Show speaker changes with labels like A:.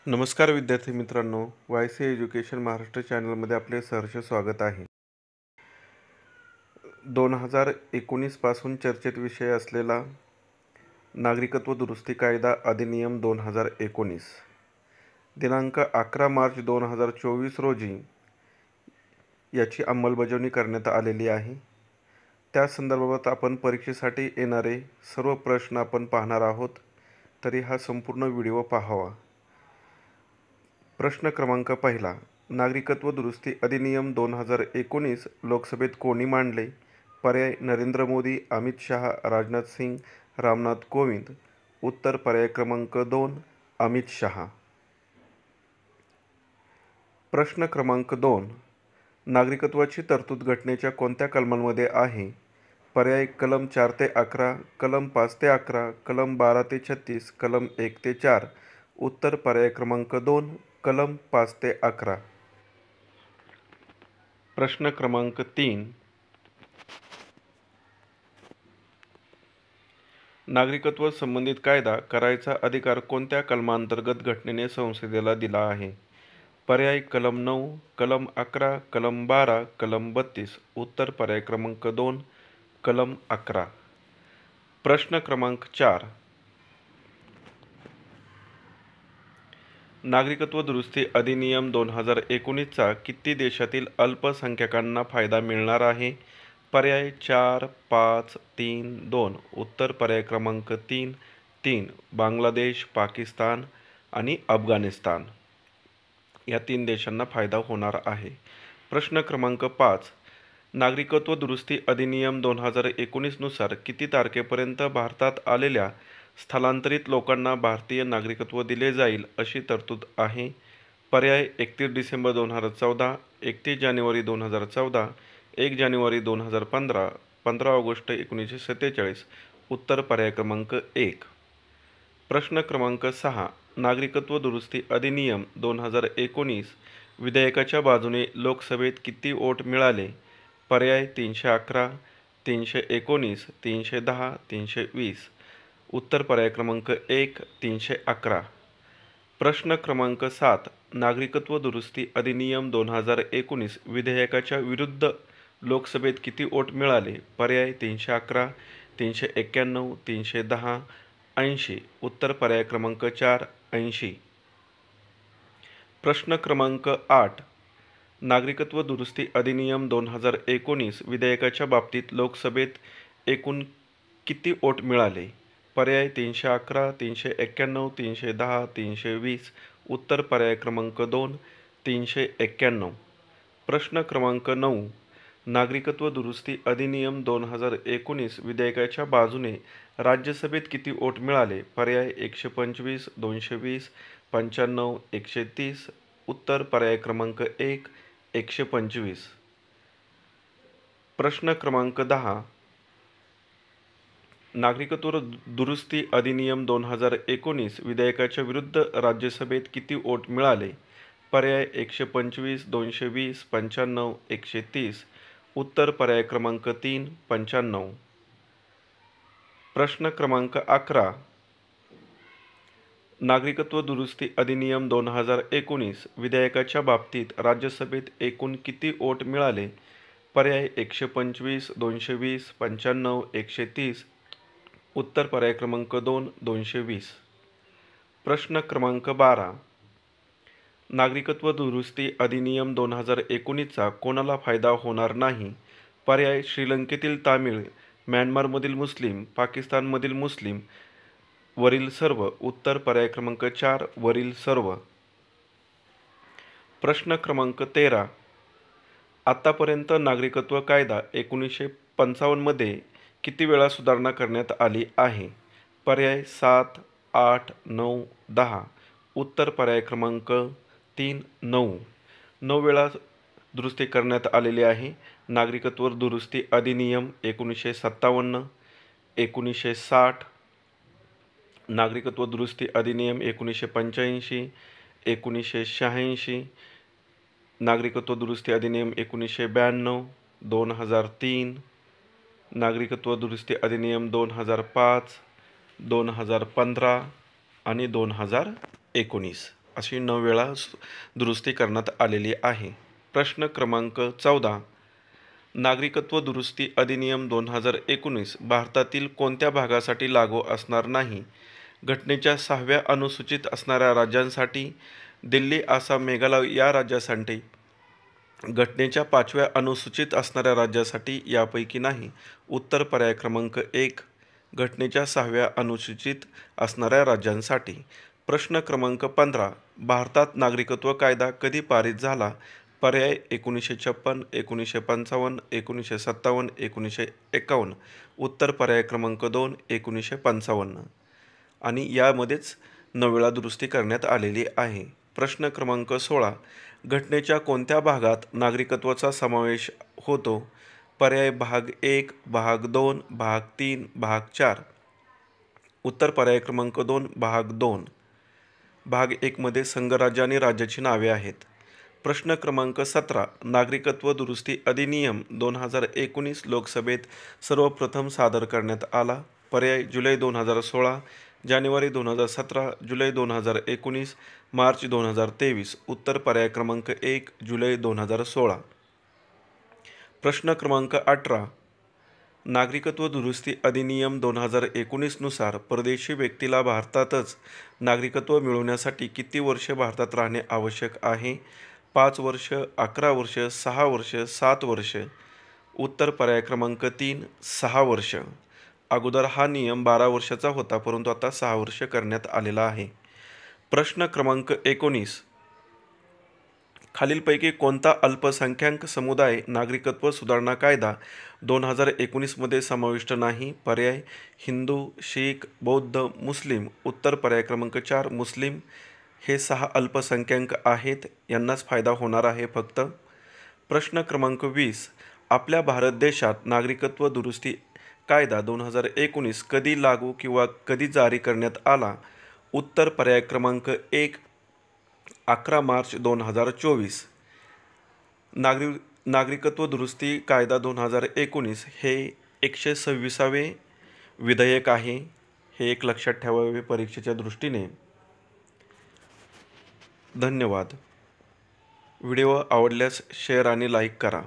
A: नमस्कार विद्यार्थी मित्रांनो, वाय सी एज्युकेशन महाराष्ट्र चॅनलमध्ये आपले सहर्ष स्वागत आहे. 2019 चर्चेत विषय असलेला नागरिकत्व दुरुस्ती कायदा अधिनियम 2019 दिनांक 11 मार्च 2024 रोजी याची अंमलबजावणी करण्यात आलेली आहे. त्या संदर्भात आपण परीक्षेसाठी येणारे सर्व प्रश्न आपण पाहणार आहोत, तरी हा संपूर्ण व्हिडिओ पाहावा. प्रश्न क्रमांक पहिला. नागरिकत्व दुरुस्ती अधिनियम 2019 लोकसभेत कोणी मांडले? पर्याय नरेंद्र मोदी, अमित शहा, राजनाथ सिंग, रामनाथ कोविंद. उत्तर पर्याय क्रमांक 2 अमित शहा. प्रश्न क्रमांक 2. नागरिकत्वाची तरतूद घटनेच्या कोणत्या कलमांमध्ये आहे? पर्याय कलम 4 ते 11, कलम 5 ते 11, कलम 12 ते 36, कलम 1 ते 4. उत्तर पर्याय क्रमांक 2 कलम 5 ते 11. प्रश्न क्रमांक 3. नागरिकत्व संबंधित कायदा करायचा अधिकार कोणत्या कलमांतर्गत घटनेने संसदेला दिला आहे? पर्याय कलम 9, कलम 11, कलम 12, कलम 32. उत्तर पर्याय क्रमांक 2 कलम 11. प्रश्न क्रमांक 4. नागरिकत्व दुरुस्ती अधिनियम 2019चा किती देशातील अल्पसंख्याकांना फायदा मिळणार आहे? पर्याय 4, 5, 3, 2. उत्तर पर्याय क्रमांक 3 3. बांगलादेश, पाकिस्तान आणि अफगाणिस्तान या 3 देशांना फायदा होणार आहे. प्रश्न क्रमांक 5. नागरिकत्व दुरुस्ती अधिनियम 2019 नुसार किती तारखेपर्यंत भारतात आलेल्या स्थलांतरित लोकांना भारतीय नागरिकत्व दिले जाईल अशी तरतूद आहे? पर्याय 31 डिसेंबर 2014, 31 जानेवारी 2014, 1 जानेवारी 2015, 15 ऑगस्ट 1947. उत्तर पर्याय क्रमांक 1. प्रश्न क्रमांक 6. नागरिकत्व दुरुस्ती अधिनियम 2019 विधेयकाच्या बाजूने लोकसभेत किती वोट मिळाले? पर्याय 311, 319, 310, 320. उत्तर पर्याय क्रमांक 1 311. प्रश्न क्रमांक 7. नागरिकत्व दुरुस्ती अधिनियम 2019 विधेयकाच्या विरुद्ध लोकसभेत किती वोट मिळाले? पर्याय 311, 391, 310, 80. उत्तर पर्याय क्रमांक 4 80. प्रश्न क्रमांक 8. नागरिकत्व दुरुस्ती अधिनियम 2019 विधेयकाच्या बाबतीत लोकसभेत एकूण किती वोट मिळाले? पर्याय 311, 391, 310, 320. उत्तर पर्याय क्रमांक 2 391. प्रश्न क्रमांक 9. नागरिकत्व दुरुस्ती अधिनियम 2019 विधेयकाच्या बाजूने राज्यसभेत किती वोट मिळाले? पर्याय 125, 220, 95, 130. उत्तर पर्याय क्रमांक 1 125. प्रश्न क्रमांक 10. नागरिकत्व दुरुस्ती अधिनियम 2019 विधेयकाच्या विरुद्ध राज्यसभेत किती वोट मिळाले? पर्याय 125, 220, 95, 130. उत्तर पर्याय क्रमांक 3 95. प्रश्न क्रमांक 11. नागरिकत्व दुरुस्ती अधिनियम 2019 विधेयकाच्या बाबतीत राज्यसभेत एकूण किती वोट मिळाले? पर्याय 125, 220, 95, 130. उत्तर पर्याय क्रमांक 2 220. प्रश्न क्रमांक 12. नागरिकत्व दुरुस्ती अधिनियम 2019चा कोणाला फायदा होणार नाही? पर्याय श्रीलंकेतील तामिळ, म्यानमारमधील मुस्लिम, पाकिस्तानमधील मुस्लिम. वरील सर्व. उत्तर पर्याय क्रमांक 4 वरील सर्व. प्रश्न क्रमांक 13. आतापर्यंत नागरिकत्व कायदा 1955 मध्ये किती वेळा सुधारणा करण्यात आली आहे? पर्याय 7, 8, 9, 10. उत्तर पर्याय क्रमांक 3 9. 9 वेळा दुरुस्ती करण्यात आलेली आहे. नागरिकत्व दुरुस्ती अधिनियम 1957, 1960, नागरिकत्व दुरुस्ती अधिनियम 1985, 1986, नागरिकत्व दुरुस्ती अधिनियम 1992, 2003, नागरिकत्व दुरुस्ती अधिनियम 2005, 2015 आणि 2019. अशी 9 वेळा दुरुस्ती करण्यात आलेली आहे. प्रश्न क्रमांक 14. नागरिकत्व दुरुस्ती अधिनियम 2019 भारतातील कोणत्या भागासाठी लागू असणार नाही? घटनेच्या 6व्या अनुसूचित असणाऱ्या राज्यांसाठी, दिल्ली, आसाम, मेघालय या राज्यासाठी, घटनेच्या 5व्या अनुसूचित असणाऱ्या राज्यासाठी यापैकी नाही. उत्तर पर्याय क्रमांक 1, घटनेच्या 6व्या अनुसूचित असणाऱ्या राज्यांसाठी. प्रश्न क्रमांक 15. भारतात नागरिकत्व कायदा कधी पारित झाला? पर्याय 1956, 1955, 1957, 1951. उत्तर पर्याय क्रमांक 2, 1955. आणि यामध्येच 9 वेळा दुरुस्ती करण्यात आलेली आहे. प्रश्न क्रमांक 16. घटनेच्या कोणत्या भागात नागरिकत्वाचा समावेश होतो? पर्याय भाग 1, भाग 2, भाग 3, भाग 4. उत्तर पर्याय क्रमांक 2, भाग 2. भाग 1 मध्ये संघराज्य आणि राज्याची नावे आहेत. प्रश्न क्रमांक 17. नागरिकत्व दुरुस्ती अधिनियम 2019 लोकसभेत सर्वप्रथम सादर करण्यात आला. पर्याय जुलै 2016, जानेवारी 2017, जुलै 2019, मार्च 2023. उत्तर पर्याय क्रमांक 1, जुलै 2016. प्रश्न क्रमांक 18. नागरिकत्व दुरुस्ती अधिनियम 2019 नुसार परदेशी व्यक्तीला भारतातच नागरिकत्व मिळवण्यासाठी किती वर्षे भारतात राहणे आवश्यक आहे? 5 वर्ष, 11 वर्ष, 6 वर्ष, 7 वर्ष. उत्तर पर्याय क्रमांक 3, 6 वर्ष. अगोदर हा नियम 12 वर्षाचा होता, परंतु आता 6 वर्ष करण्यात आलेला आहे. प्रश्न क्रमांक 19. खालीलपैकी कोणता अल्पसंख्याक समुदाय नागरिकत्व सुधारणा कायदा 2019 मध्ये समाविष्ट नाही? पर्याय हिंदू, शीख, बौद्ध, मुस्लिम. उत्तर पर्याय क्रमांक 4, मुस्लिम. हे 6 अल्पसंख्याक आहेत, यांनाच फायदा होणार आहे फक्त. प्रश्न क्रमांक 20. आपल्या भारत देशात नागरिकत्व दुरुस्ती कायदा 2019 कधी लागू किंवा कधी जारी करण्यात आला? उत्तर पर्याय क्रमांक 1, 11 मार्च 2024. नागरिकत्व दुरुस्ती कायदा 2019 हे 126वे विधेयक आहे. हे एक लक्षात ठेवावे परीक्षेच्या दृष्टीने. धन्यवाद. व्हिडिओ आवडल्यास शेअर आणि लाईक करा.